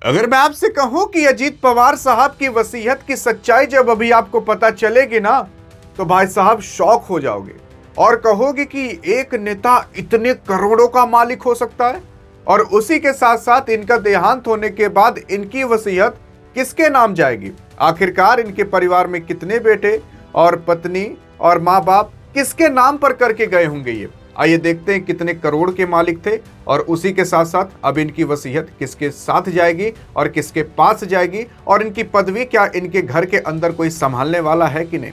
अगर मैं आपसे कहूं कि अजीत पवार साहब की वसीयत की सच्चाई जब अभी आपको पता चलेगी ना, तो भाई साहब शॉक हो जाओगे और कहोगे कि एक नेता इतने करोड़ों का मालिक हो सकता है। और उसी के साथ साथ इनका देहांत होने के बाद इनकी वसीयत किसके नाम जाएगी? आखिरकार इनके परिवार में कितने बेटे और पत्नी और माँ बाप किसके नाम पर करके गए होंगे ये? आइए देखते हैं कितने करोड़ के मालिक थे और उसी के साथ साथ अब इनकी वसीयत किसके साथ जाएगी और किसके पास जाएगी, और इनकी पदवी क्या इनके घर के अंदर कोई संभालने वाला है कि नहीं।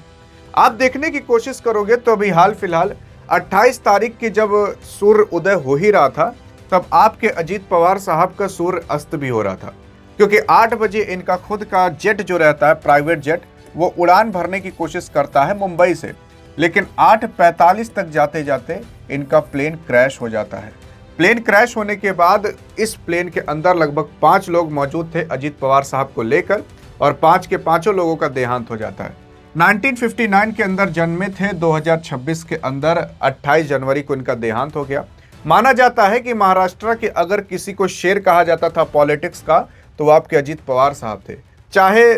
आप देखने की कोशिश करोगे तो अभी हाल फिलहाल 28 तारीख की जब सूर्य उदय हो ही रहा था, तब आपके अजीत पवार साहब का सूर्य अस्त भी हो रहा था, क्योंकि 8 बजे इनका खुद का जेट जो रहता है, प्राइवेट जेट, वो उड़ान भरने की कोशिश करता है मुंबई से, लेकिन 8:45 तक जाते जाते इनका प्लेन क्रैश हो जाता है। प्लेन क्रैश होने के बाद इस प्लेन के अंदर लगभग 5 लोग मौजूद थे अजीत पवार साहब को लेकर, और 5 के 5 लोगों का देहांत हो जाता है। 1959 के अंदर जन्मे थे, 2026 के अंदर 28 जनवरी को इनका देहांत हो गया। माना जाता है कि महाराष्ट्र के अगर किसी को शेर कहा जाता था पॉलिटिक्स का, तो वो आपके अजीत पवार साहब थे। चाहे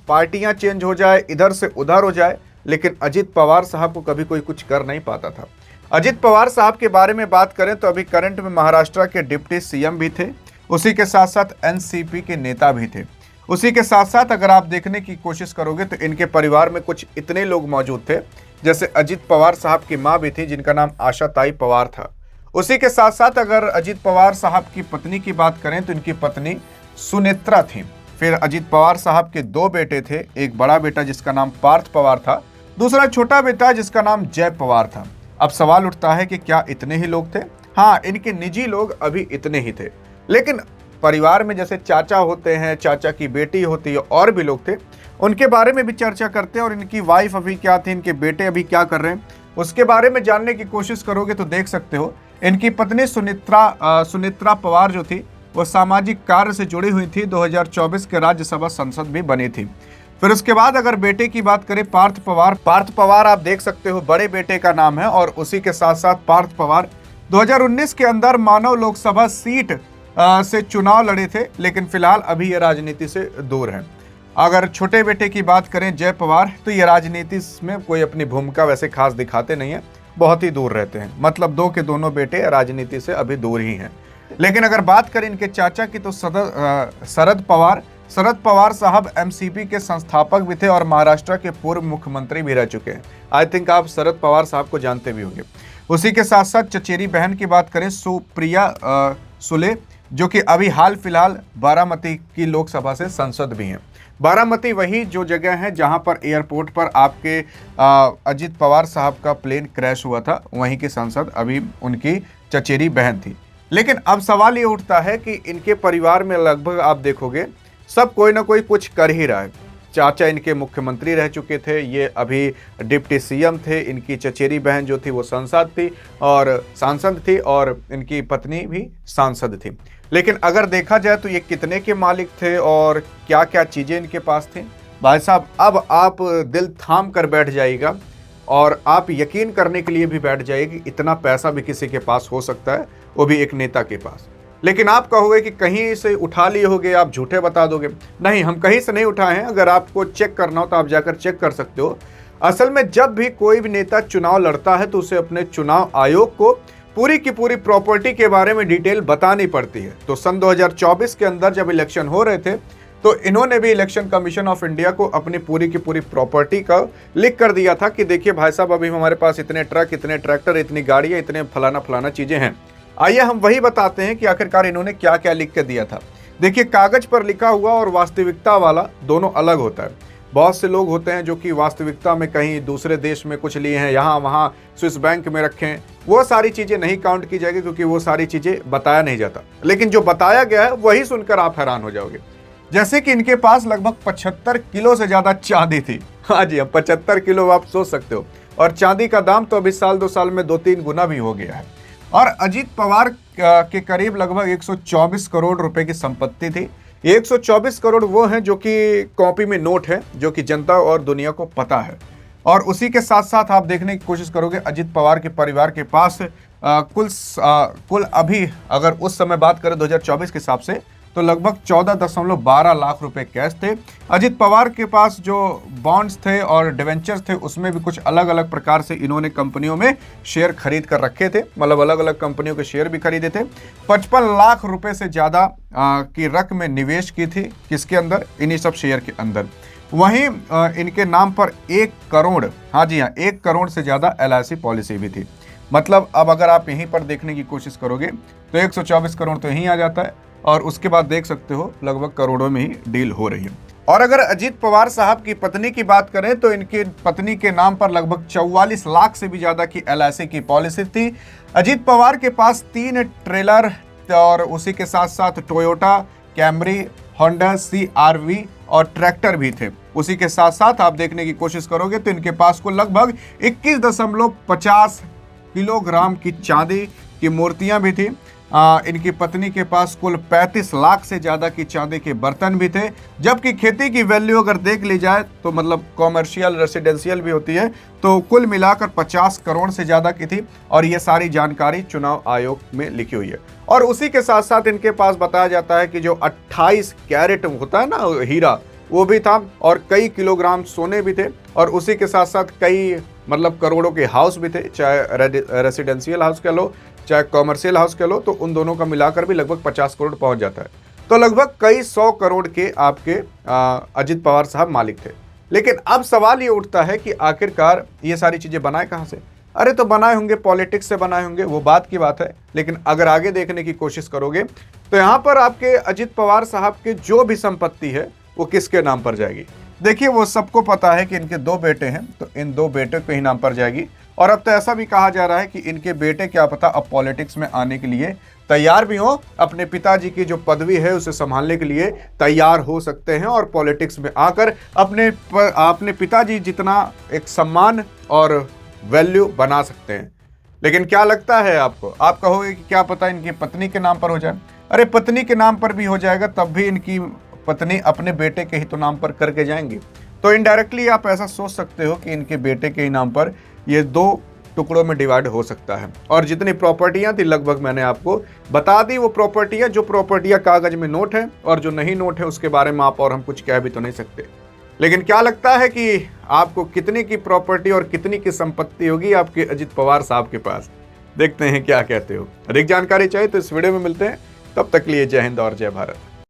पार्टियां चेंज हो जाए, इधर से उधर हो जाए, लेकिन अजीत पवार साहब को कभी कोई कुछ कर नहीं पाता था। अजीत पवार साहब के बारे में बात करें तो अभी करंट में महाराष्ट्र के डिप्टी सीएम भी थे, उसी के साथ साथ एनसीपी के नेता भी थे। उसी के साथ साथ अगर आप देखने की कोशिश करोगे तो इनके परिवार में कुछ इतने लोग मौजूद थे, जैसे अजीत पवार साहब की माँ भी थी जिनका नाम आशा ताई पवार था। उसी के साथ साथ अगर अजीत पवार साहब की पत्नी की बात करें तो इनकी पत्नी सुनेत्रा थी। फिर अजीत पवार साहब के 2 बेटे थे, एक बड़ा बेटा जिसका नाम पार्थ पवार था, दूसरा छोटा बेटा जिसका नाम जय पवार था। अब सवाल उठता है कि क्या इतने ही लोग थे? हाँ, इनके निजी लोग अभी इतने ही थे, लेकिन परिवार में जैसे चाचा होते हैं, चाचा की बेटी होती है, और भी लोग थे, उनके बारे में भी चर्चा करते हैं। और इनकी वाइफ अभी क्या थी, इनके बेटे अभी क्या कर रहे हैं, उसके बारे में जानने की कोशिश करोगे तो देख सकते हो इनकी पत्नी सुनेत्रा पवार जो थी वो सामाजिक कार्य से जुड़ी हुई थी, 2024 के राज्यसभा सांसद भी बनी थी। फिर उसके बाद अगर बेटे की बात करें पार्थ पवार आप देख सकते हो बड़े बेटे का नाम है, और उसी के साथ साथ पार्थ पवार 2019 के अंदर मानव लोकसभा सीट से चुनाव लड़े थे, लेकिन फिलहाल अभी ये राजनीति से दूर हैं। अगर छोटे बेटे की बात करें जय पवार, तो ये राजनीति में कोई अपनी भूमिका वैसे खास दिखाते नहीं है, बहुत ही दूर रहते हैं। मतलब 2 के दोनों बेटे राजनीति से अभी दूर ही हैं। लेकिन अगर बात करें इनके चाचा की तो शरद पवार साहब एमसीपी के संस्थापक भी थे और महाराष्ट्र के पूर्व मुख्यमंत्री भी रह चुके हैं। आई थिंक आप शरद पवार साहब को जानते भी होंगे। उसी के साथ साथ चचेरी बहन की बात करें सुप्रिया सुले, जो कि अभी हाल फिलहाल बारामती की लोकसभा से सांसद भी हैं। बारामती वही जो जगह है जहां पर एयरपोर्ट पर आपके अजीत पवार साहब का प्लेन क्रैश हुआ था, वहीं की सांसद अभी उनकी चचेरी बहन थी। लेकिन अब सवाल ये उठता है कि इनके परिवार में लगभग आप देखोगे सब कोई ना कोई कुछ कर ही रहा है। चाचा इनके मुख्यमंत्री रह चुके थे, ये अभी डिप्टी सीएम थे, इनकी चचेरी बहन जो थी वो सांसद थी और इनकी पत्नी भी सांसद थी। लेकिन अगर देखा जाए तो ये कितने के मालिक थे और क्या क्या चीज़ें इनके पास थी, भाई साहब अब आप दिल थाम कर बैठ जाइएगा और आप यकीन करने के लिए भी बैठ जाइए कि इतना पैसा भी किसी के पास हो सकता है, वो भी एक नेता के पास। लेकिन आप कहोगे कि कहीं से उठा लिए होगे, आप झूठे बता दोगे। नहीं, हम कहीं से नहीं उठाए हैं। अगर आपको चेक करना हो तो आप जाकर चेक कर सकते हो। असल में जब भी कोई भी नेता चुनाव लड़ता है तो उसे अपने चुनाव आयोग को पूरी की पूरी प्रॉपर्टी के बारे में डिटेल बतानी पड़ती है। तो सन 2024 के अंदर जब इलेक्शन हो रहे थे तो इन्होंने भी इलेक्शन कमीशन ऑफ इंडिया को अपनी पूरी की पूरी प्रॉपर्टी का लिख कर दिया था कि देखिए भाई साहब, अभी हमारे पास इतने ट्रक, इतने ट्रैक्टर, इतनी गाड़ियाँ, इतने फलाना चीज़ें हैं। आइए हम वही बताते हैं कि आखिरकार इन्होंने क्या क्या लिख के दिया था। देखिए, कागज पर लिखा हुआ और वास्तविकता वाला दोनों अलग होता है। बहुत से लोग होते हैं जो कि वास्तविकता में कहीं दूसरे देश में कुछ लिए हैं, यहाँ वहाँ स्विस बैंक में रखे हैं, वो सारी चीज़ें नहीं काउंट की जाएगी क्योंकि वो सारी चीज़ें बताया नहीं जाता। लेकिन जो बताया गया है वही सुनकर आप हैरान हो जाओगे। जैसे कि इनके पास लगभग 75 किलो से ज़्यादा चांदी थी। हाँ जी, अब 75 किलो आप सोच सकते हो। और चांदी का दाम तो अभी साल 2 साल में 2-3 गुना भी हो गया है। और अजीत पवार के करीब लगभग 124 करोड़ रुपए की संपत्ति थी। 124 करोड़ वो हैं जो कि कॉपी में नोट है, जो कि जनता और दुनिया को पता है। और उसी के साथ साथ आप देखने की कोशिश करोगे अजीत पवार के परिवार के पास कुल अभी अगर उस समय बात करें 2024 के हिसाब से तो लगभग 14.12 लाख रुपए कैश थे। अजित पवार के पास जो बॉन्ड्स थे और डिवेंचर्स थे उसमें भी कुछ अलग अलग प्रकार से इन्होंने कंपनियों में शेयर खरीद कर रखे थे, मतलब अलग अलग कंपनियों के शेयर भी खरीदे थे। 55 लाख रुपए से ज्यादा की रकम में निवेश की थी, किसके अंदर, इन्हीं सब शेयर के अंदर। वहीं इनके नाम पर 1 करोड़, हाँ जी हाँ, 1 करोड़ से ज्यादा LIC पॉलिसी भी थी। मतलब अब अगर आप यहीं पर देखने की कोशिश करोगे तो 124 करोड़ तो यहीं आ जाता है, और उसके बाद देख सकते हो लगभग करोड़ों में ही डील हो रही है। और अगर अजीत पवार साहब की पत्नी की बात करें तो इनकी पत्नी के नाम पर लगभग 44 लाख से भी ज्यादा की LIC की पॉलिसी थी। अजीत पवार के पास 3 ट्रेलर और उसी के साथ साथ टोयोटा कैमरी, होंडा CR-V और ट्रैक्टर भी थे। उसी के साथ साथ आप देखने की कोशिश करोगे तो इनके पास को लगभग 21.50 किलोग्राम की चांदी की मूर्तियां भी थी। इनकी पत्नी के पास कुल 35 लाख से ज्यादा की चांदी के बर्तन भी थे। जबकि खेती की वैल्यू अगर देख ली जाए तो मतलब कॉमर्शियल रेसिडेंशियल भी होती है, तो कुल मिलाकर 50 करोड़ से ज्यादा की थी। और ये सारी जानकारी चुनाव आयोग में लिखी हुई है। और उसी के साथ साथ इनके पास बताया जाता है कि जो 28 कैरेट होता है ना हीरा, वो भी था, और कई किलोग्राम सोने भी थे। और उसी के साथ साथ कई मतलब करोड़ों के हाउस भी थे, चाहे रेसिडेंशियल हाउस कह लो चाहे कॉमर्शियल हाउस कह लो, तो उन दोनों का मिलाकर भी लगभग 50 करोड़ पहुंच जाता है। तो लगभग कई 100 करोड़ के आपके अजित पवार साहब मालिक थे। लेकिन अब सवाल ये उठता है कि आखिरकार ये सारी चीजें बनाए कहां से? अरे तो बनाए होंगे पॉलिटिक्स से बनाए होंगे, वो बात की बात है। लेकिन अगर आगे देखने की कोशिश करोगे तो यहाँ पर आपके अजित पवार साहब के जो भी संपत्ति है वो किसके नाम पर जाएगी? देखिए, वो सबको पता है कि इनके 2 बेटे हैं, तो इन 2 बेटे के ही नाम पर जाएगी। और अब तो ऐसा भी कहा जा रहा है कि इनके बेटे क्या पता अब पॉलिटिक्स में आने के लिए तैयार भी हो, अपने पिताजी की जो पदवी है उसे संभालने के लिए तैयार हो सकते हैं और पॉलिटिक्स में आकर अपने पिताजी जितना एक सम्मान और वैल्यू बना सकते हैं। लेकिन क्या लगता है आपको? आप कहोगे कि क्या पता इनकी पत्नी के नाम पर हो जाए। अरे पत्नी के नाम पर भी हो जाएगा, तब भी इनकी पत्नी अपने बेटे के ही तो नाम पर करके जाएंगी। तो इनडायरेक्टली आप ऐसा सोच सकते हो कि इनके बेटे के ही नाम पर ये 2 टुकड़ों में डिवाइड हो सकता है। और जितनी प्रॉपर्टियां थी लगभग मैंने आपको बता दी। वो प्रॉपर्टियां, जो प्रॉपर्टियां कागज में नोट है और जो नहीं नोट है, उसके बारे में आप और हम कुछ कह भी तो नहीं सकते। लेकिन क्या लगता है कि आपको कितनी की प्रॉपर्टी और कितनी की संपत्ति होगी आपके अजित पवार साहब के पास? देखते हैं क्या कहते हो। अधिक जानकारी चाहिए तो इस वीडियो में मिलते हैं। तब तक लिए जय हिंद और जय भारत।